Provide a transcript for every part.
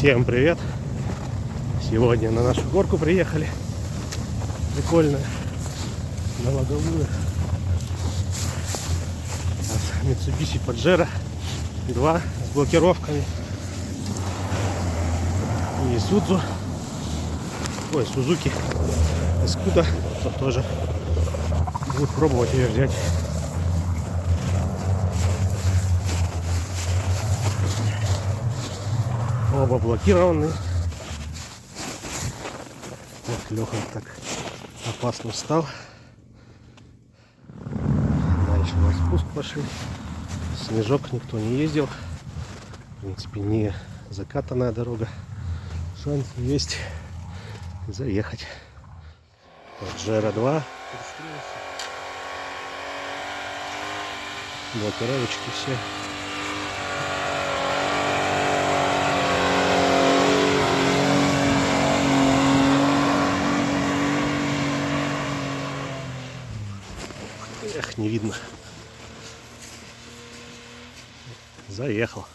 Всем привет! Сегодня на нашу горку приехали. Прикольная. На логовую. Mitsubishi Pajero 2 с блокировками. И Suzuki Escudo. Кто тоже будет пробовать ее взять. Оба блокированные. Вот Леха так опасно встал. Дальше на спуск пошли. Снежок никто не ездил. В принципе, не закатанная дорога. Шанс есть заехать. Pajero 2. Блокировочки все. Эх, не видно. Заехал.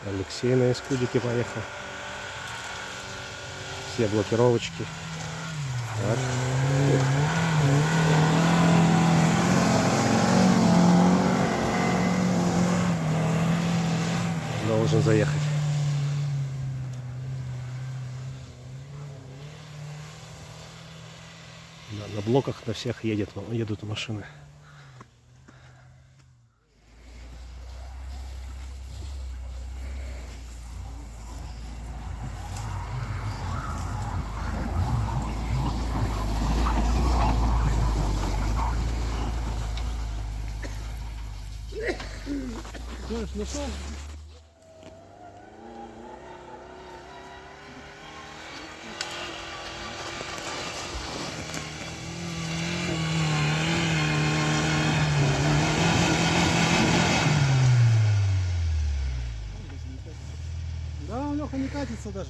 Алексей на эскудике поехал. Все блокировочки. Так. Должен заехать. Да, на блоках на всех едут машины. Нашел? Да, он, Леха, не катится даже.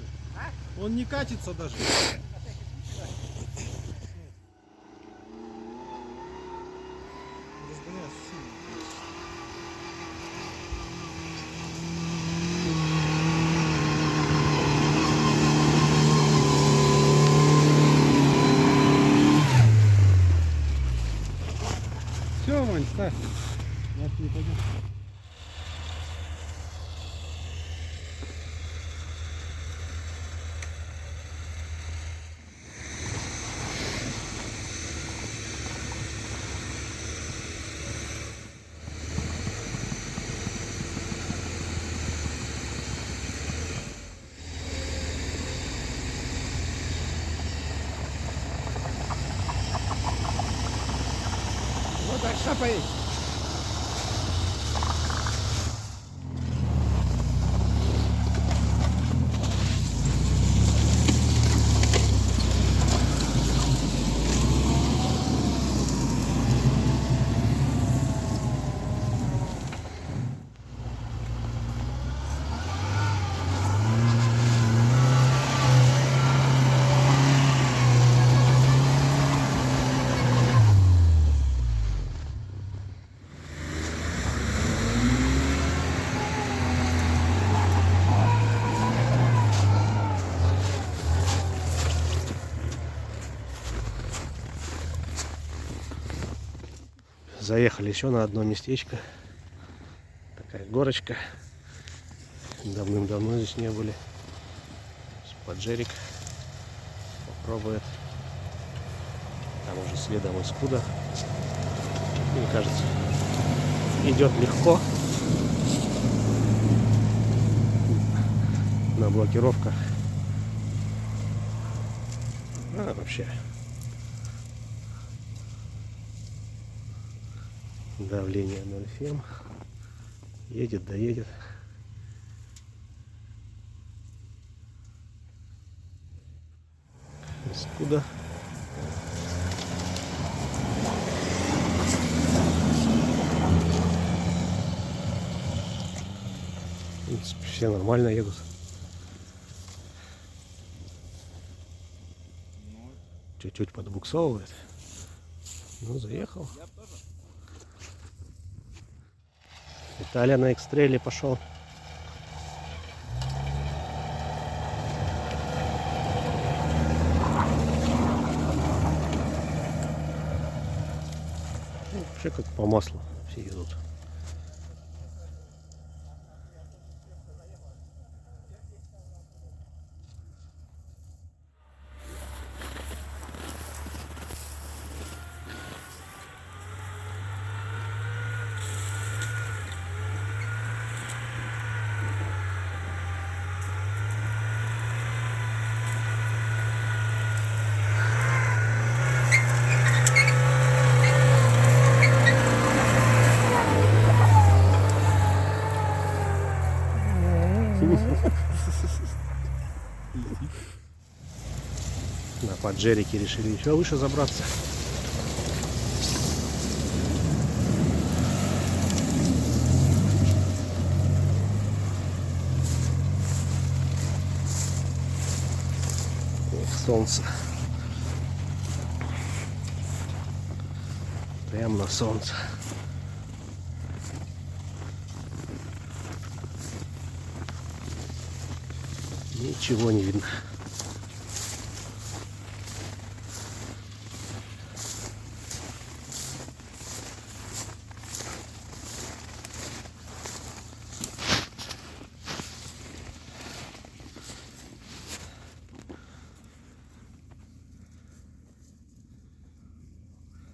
Он не катится даже. Все, Вань, ставь. Может, не пойдет. Вот так шапай. Заехали еще на одно местечко. Такая горочка. Давным-давно здесь не были. Паджерик попробует. Там уже следом Escudo. Мне кажется, идет легко. На блокировках. Вообще. Давление 0,7. Едет, доедет. Escudo. В принципе, все нормально едут. Чуть-чуть подбуксовывает. Ну, заехал. Виталия на экстрейле пошел. Вообще как по маслу все едут. На поджерике решили еще выше забраться. Эх, солнце. Прям на солнце. Ничего не видно.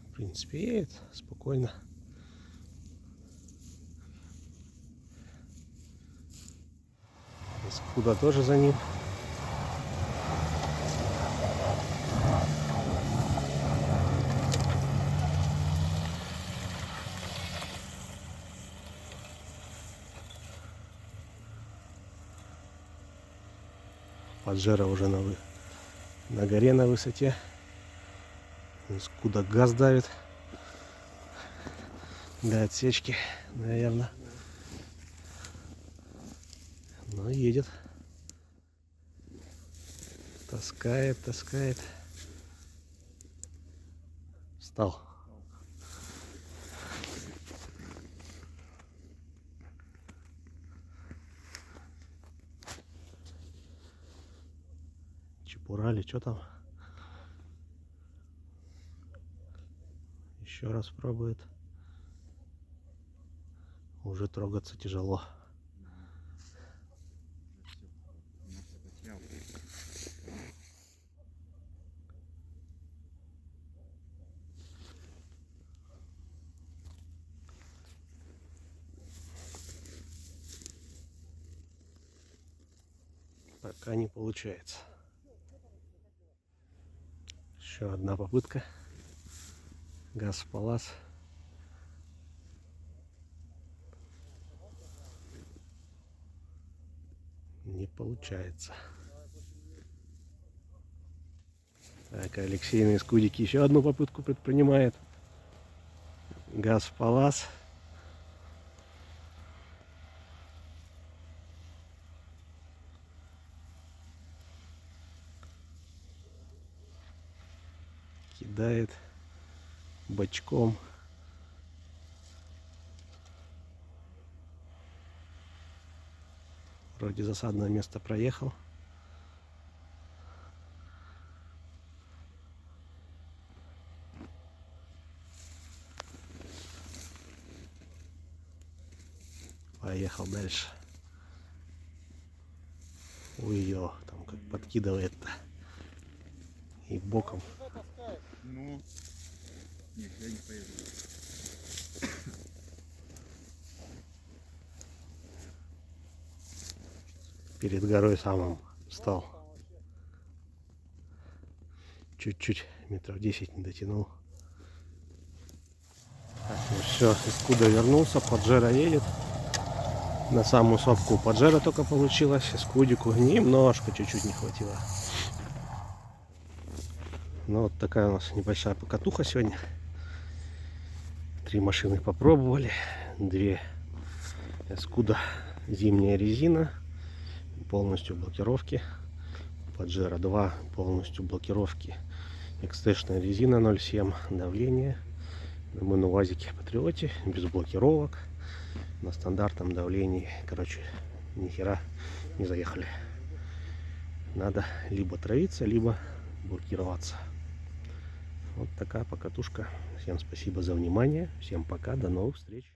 В принципе, едет спокойно. Куда тоже за ним. Паджеро уже на горе, на высоте. Куда газ давит. Для отсечки, наверное. Но едет. Таскает, таскает. Встал. Чепурали, что там? Еще раз пробует. Уже трогаться тяжело. Пока не получается. Еще одна попытка. Газпалас. Не получается. Так, Алексей на Искудике еще одну попытку предпринимает. Газпалас. Кидает бочком. Вроде засадное место проехал. Поехал дальше. Ой-ё, там как подкидывает-то. И боком. Ну, нет, я не поеду. Перед горой самым встал. Чуть-чуть, метров 10 не дотянул. Так, ну все, Искуда вернулся, Паджеро едет. На самую сопку Паджеро только получилось, Искудику немножко, чуть-чуть не хватило. Ну вот такая у нас небольшая покатуха сегодня. 3 машины попробовали. 2 Искуда зимняя резина, полностью блокировки. Паджеро 2 полностью блокировки. XT-шная резина 0,7 давление. Мы на УАЗике Патриоте без блокировок. На стандартном давлении. Короче, ни хера не заехали. Надо либо травиться, либо блокироваться. Вот такая покатушка. Всем спасибо за внимание. Всем пока. До новых встреч.